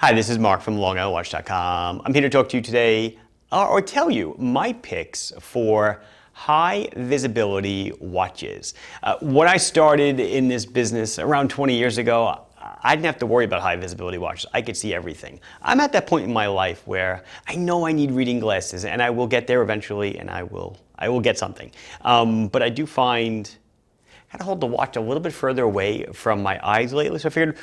Hi, this is Mark from LongIslandWatch.com. I'm here to talk to you today, or tell you my picks for high visibility watches. When I started in this business around 20 years ago, I didn't have to worry about high visibility watches. I could see everything. I'm at that point in my life where I know I need reading glasses, and I will get there eventually, and I will get something. But I do find I gotta hold the watch a little bit further away from my eyes lately, so I figured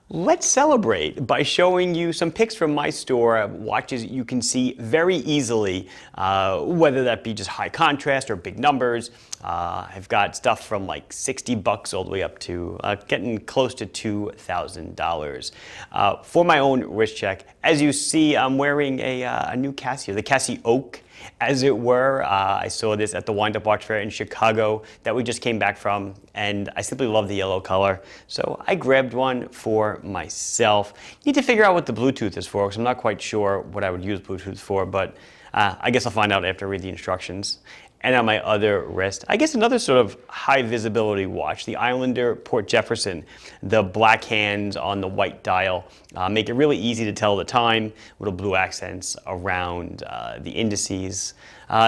let's celebrate by showing you some pics from my store, watches you can see very easily, whether that be just high contrast or big numbers. I've got stuff from like 60 bucks all the way up to getting close to $2,000. For my own wrist check, as you see, I'm wearing a new Casio, the Casio Oak, as it were. I saw this at the Wind Up Watch Fair in Chicago that we just came back from, and I simply love the yellow color, so I grabbed one for myself. Need to figure out what the Bluetooth is for, because I'm not quite sure what I would use Bluetooth for, but I guess I'll find out after I read the instructions. And on my other wrist, I guess another sort of high visibility watch, the Islander Port Jefferson. The black hands on the white dial make it really easy to tell the time, little blue accents around the indices.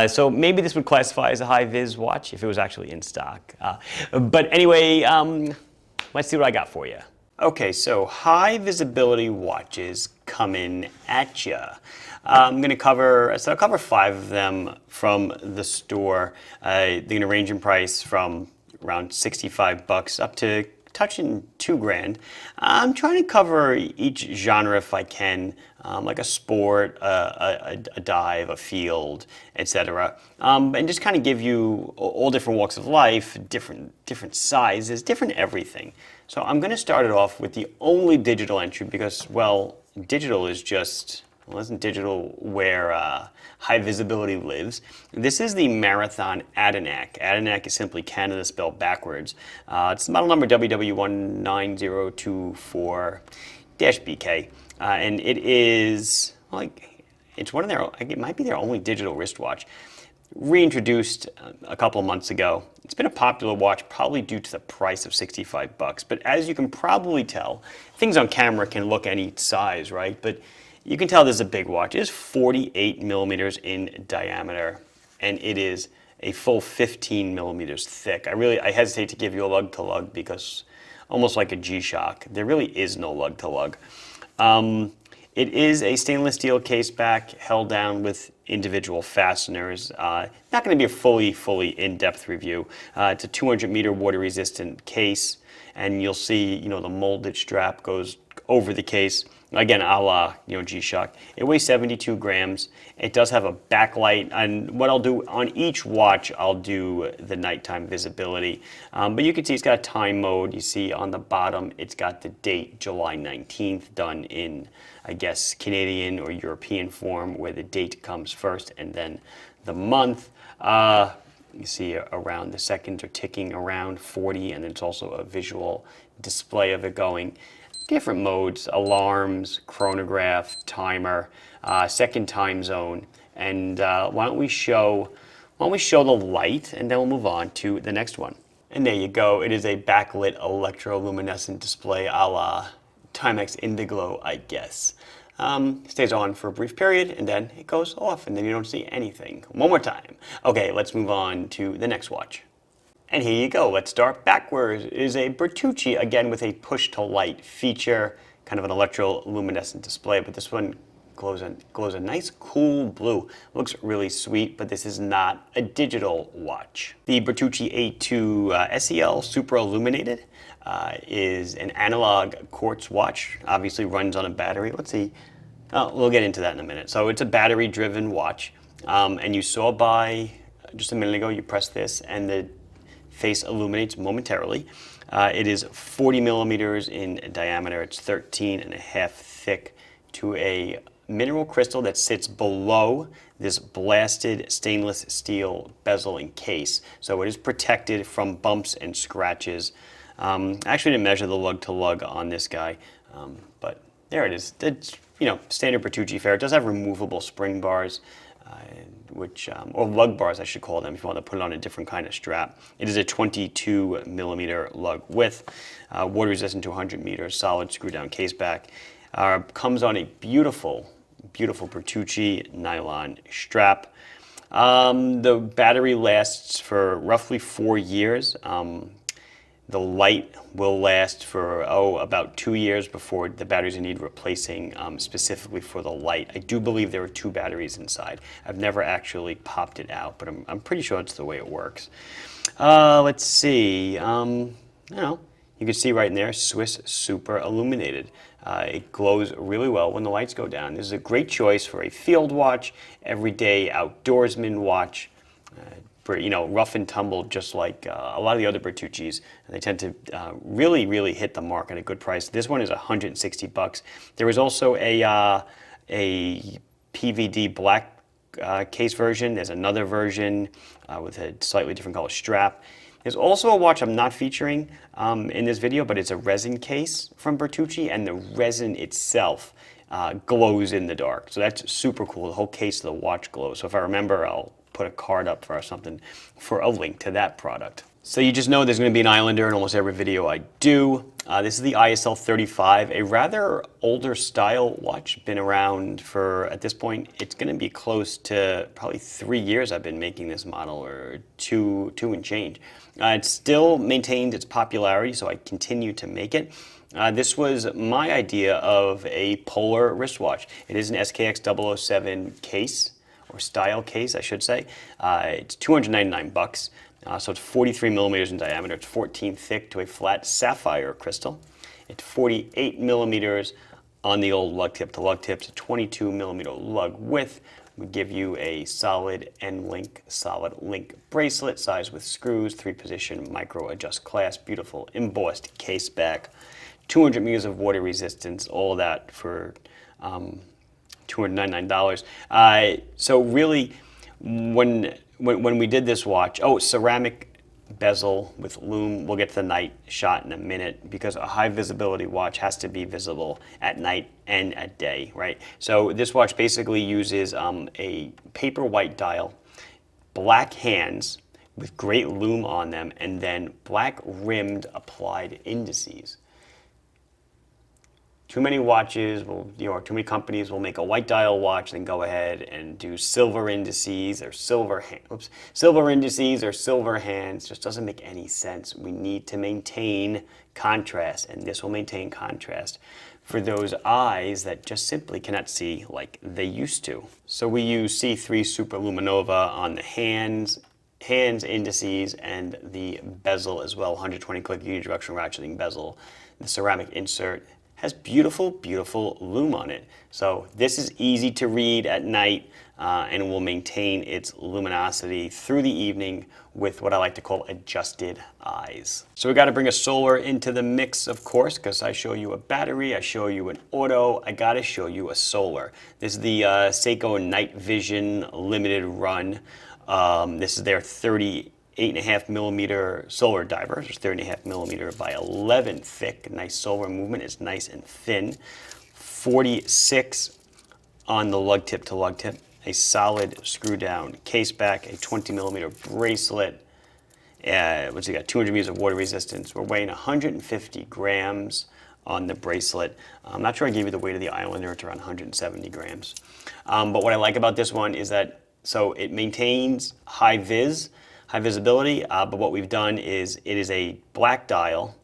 So maybe this would classify as a high vis watch if it was actually in stock. But anyway, let's see what I got for you. Okay, so high visibility watches coming at you. I'm going to cover, I'll cover 5 of them from the store. They're going to range in price from around 65 bucks up to touching $2,000. I'm trying to cover each genre if I can, like a sport, a dive, a field, etc. And just kind of give you all different walks of life, different sizes, different everything. So I'm going to start it off with the only digital entry because, well, digital is just, well, isn't digital where high visibility lives? This is the Marathon Adanac. Adanac is simply Canada spelled backwards. It's model number WW19024-BK. And it is, like, it's one of their, it might be their only digital wristwatch. Reintroduced a couple of months ago. It's been a popular watch probably due to the price of 65 bucks. But as you can probably tell, things on camera can look any size, right? But you can tell this is a big watch. It is 48 millimeters in diameter, and it is a full 15 millimeters thick. I hesitate to give you a lug to lug because almost like a G-Shock, there really is no lug to lug. It is a stainless steel case back held down with individual fasteners. Not going to be a fully in-depth review. It's a 200-meter water-resistant case, and you'll see, the molded strap goes over the case. Again, a la, G-Shock. It weighs 72 grams. It does have a backlight, and what I'll do on each watch, I'll do the nighttime visibility. But you can see it's got a time mode. You see on the bottom, it's got the date, July 19th, done in, I guess, Canadian or European form, where the date comes first and then the month. You see around the seconds are ticking around 40, and it's also a visual display of it going. Different modes, alarms, chronograph, timer, second time zone, and why don't we show the light, and then we'll move on to the next one. And there you go. It is a backlit electroluminescent display, a la Timex Indiglo, I guess. Stays on for a brief period, and then it goes off, and then you don't see anything. One more time. Okay, let's move on to the next watch. And here you go. Let's start backwards. It is a Bertucci, again with a push-to-light feature, kind of an electroluminescent display, but this one glows a nice cool blue. Looks really sweet, but this is not a digital watch. The Bertucci A2 SEL Super Illuminated is an analog quartz watch. Obviously runs on a battery. Let's see. Oh, we'll get into that in a minute. So it's a battery-driven watch, and you saw by just a minute ago. You press this, and the face illuminates momentarily. It is 40 millimeters in diameter. It's 13 and a half thick to a mineral crystal that sits below this blasted stainless steel bezel and case. So it is protected from bumps and scratches. Actually didn't measure the lug to lug on this guy, but there it is. It's, standard Bertucci fare. It does have removable spring bars. Or lug bars, I should call them, if you want to put it on a different kind of strap. It is a 22 millimeter lug width, water resistant to 100 meters, solid screw down case back. Comes on a beautiful Bertucci nylon strap. The battery lasts for roughly 4 years. The light will last for, about 2 years before the batteries need replacing, specifically for the light. I do believe there are 2 batteries inside. I've never actually popped it out, but I'm pretty sure it's the way it works. Let's see. You can see right in there, Swiss Super Illuminated. It glows really well when the lights go down. This is a great choice for a field watch, everyday outdoorsman watch. Rough and tumble, just like a lot of the other Bertucci's. They tend to really hit the mark at a good price. This one is $160. There is also a PVD black case version. There's another version with a slightly different color strap. There's also a watch I'm not featuring in this video, but it's a resin case from Bertucci, and the resin itself glows in the dark. So that's super cool. The whole case of the watch glows. So if I remember, I'll put a card up or something for a link to that product. So you just know there's going to be an Islander in almost every video I do. This is the ISL 35, a rather older style watch. Been around for, at this point, it's going to be close to probably 3 years I've been making this model, or two and change. It still maintained its popularity, so I continue to make it. This was my idea of a polar wristwatch. It is an SKX 007 case, or style case, I should say. It's $299. So it's 43 millimeters in diameter. It's 14 thick to a flat sapphire crystal. It's 48 millimeters on the old lug tip to lug tip. It's a 22 millimeter lug width. We give you a solid link bracelet, size with screws, 3-position micro adjust clasp, beautiful embossed case back, 200 meters of water resistance, all that for $299. So really, when we did this watch, ceramic bezel with lume. We'll get to the night shot in a minute, because a high visibility watch has to be visible at night and at day, right? So this watch basically uses a paper white dial, black hands with great lume on them, and then black rimmed applied indices. Too many watches will, too many companies will make a white dial watch, then go ahead and do silver indices or silver indices or silver hands. Just doesn't make any sense. We need to maintain contrast, and this will maintain contrast for those eyes that just simply cannot see like they used to. So we use C3 Super Luminova on the hands indices, and the bezel as well, 120 click unidirectional ratcheting bezel. The ceramic insert has beautiful lume on it. So this is easy to read at night, and will maintain its luminosity through the evening with what I like to call adjusted eyes. So we got to bring a solar into the mix, of course, because I show you a battery, I show you an auto, I got to show you a solar. This is the Seiko Night Vision limited run. This is their 38.5 millimeter solar diver. It's 30.5 millimeter by 11 thick. Nice solar movement. It's nice and thin. 46 on the lug tip to lug tip. A solid screw down case back. A 20 millimeter bracelet. What's it got? 200 meters of water resistance. We're weighing 150 grams on the bracelet. I'm not sure I gave you the weight of the Islander. It's around 170 grams. But what I like about this one is that it maintains high visibility, but what we've done is it is a black dial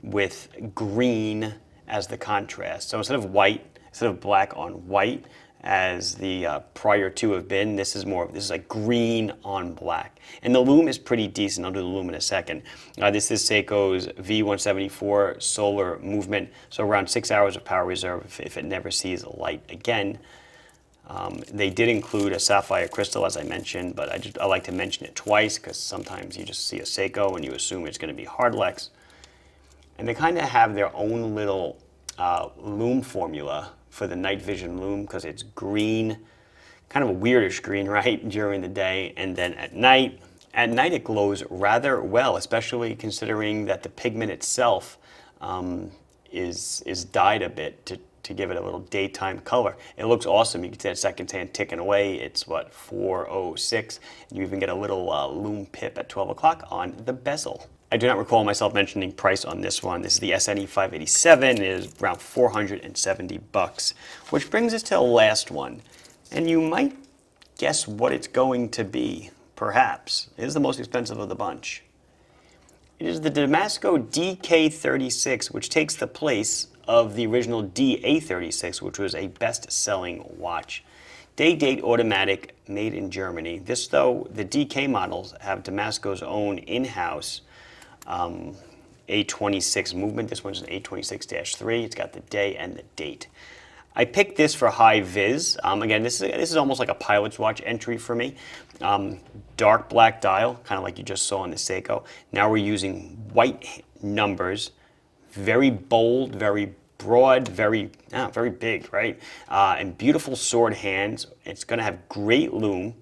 with green as the contrast. So instead of black on white as the prior two have been, this is like green on black. And the lume is pretty decent. I'll do the lume in a second. This is Seiko's V174 solar movement, so around 6 hours of power reserve if it never sees light again. They did include a sapphire crystal, as I mentioned, but I like to mention it twice, because sometimes you just see a Seiko and you assume it's going to be Hardlex. And they kind of have their own little lume formula for the night vision lume, because it's green, kind of a weirdish green, right, during the day, and then at night it glows rather well, especially considering that the pigment itself is dyed a bit to give it a little daytime color. It looks awesome. You can see that second hand ticking away. It's what, 406. You even get a little lume pip at 12 o'clock on the bezel. I do not recall myself mentioning price on this one. This is the SNE 587. It is around 470 bucks, which brings us to the last one. And you might guess what it's going to be, perhaps. It is the most expensive of the bunch. It is the Damasco DK36, which takes the place of the original DA36, which was a best-selling watch. Day-date automatic, made in Germany. This, though, the DK models have Damasco's own in-house A26 movement. This one's an A26-3. It's got the day and the date. I picked this for high vis. Again, this is almost like a pilot's watch entry for me. Dark black dial, kind of like you just saw on the Seiko. Now we're using white numbers, very bold, very broad, very big, right? And beautiful sword hands. It's going to have great lume.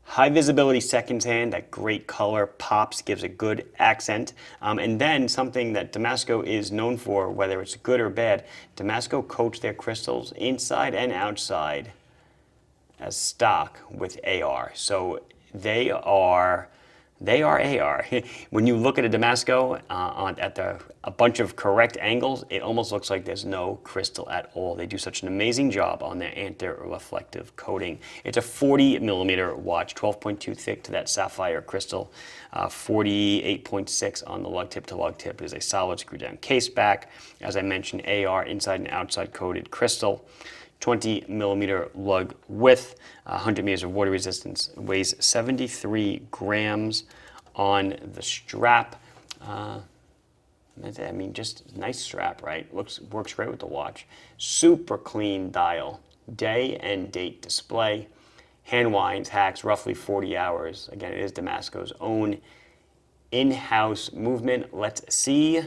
High visibility seconds hand, that great color pops, gives a good accent. And then something that Damasco is known for, whether it's good or bad, Damasco coats their crystals inside and outside as stock with AR. So they are AR. When you look at a Damasco at a bunch of correct angles, it almost looks like there's no crystal at all. They do such an amazing job on their anti-reflective coating. It's a 40 millimeter watch, 12.2 thick to that sapphire crystal, 48.6 on the lug tip to lug tip. It is a solid screw down case back. As I mentioned, AR inside and outside coated crystal. 20 millimeter lug width, 100 meters of water resistance, weighs 73 grams on the strap. I mean, just nice strap, right? Works great with the watch. Super clean dial, day and date display. Hand winds, hacks, roughly 40 hours. Again, it is Damasco's own in-house movement. Let's see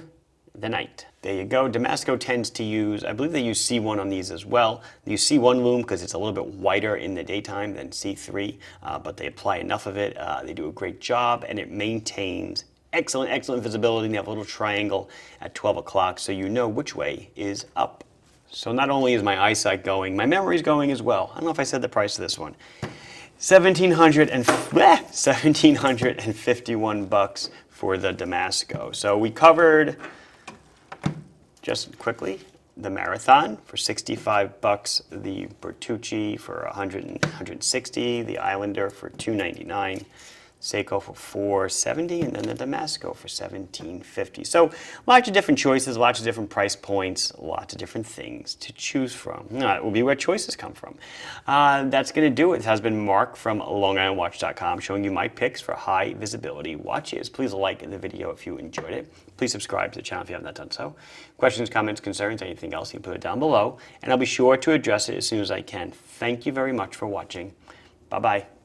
the night. There you go. Damasco tends to use, I believe they use C1 on these as well. They use C1 lume because it's a little bit whiter in the daytime than C3, but they apply enough of it. They do a great job, and it maintains excellent visibility. They have a little triangle at 12 o'clock, so you know which way is up. So not only is my eyesight going, my memory's going as well. I don't know if I said the price of this one. 1,751 bucks for the Damasco. So we covered, just quickly, the Marathon for 65 bucks, the Bertucci for 160, the Islander for 299, Seiko for 470, and then the Damasco for 1750. So lots of different choices, lots of different price points, lots of different things to choose from. It will be where choices come from. That's going to do it. This has been Mark from LongIslandWatch.com showing you my picks for high visibility watches. Please like the video if you enjoyed it. Please subscribe to the channel if you have not done so. Questions, comments, concerns, anything else, you can put it down below, and I'll be sure to address it as soon as I can. Thank you very much for watching. Bye-bye.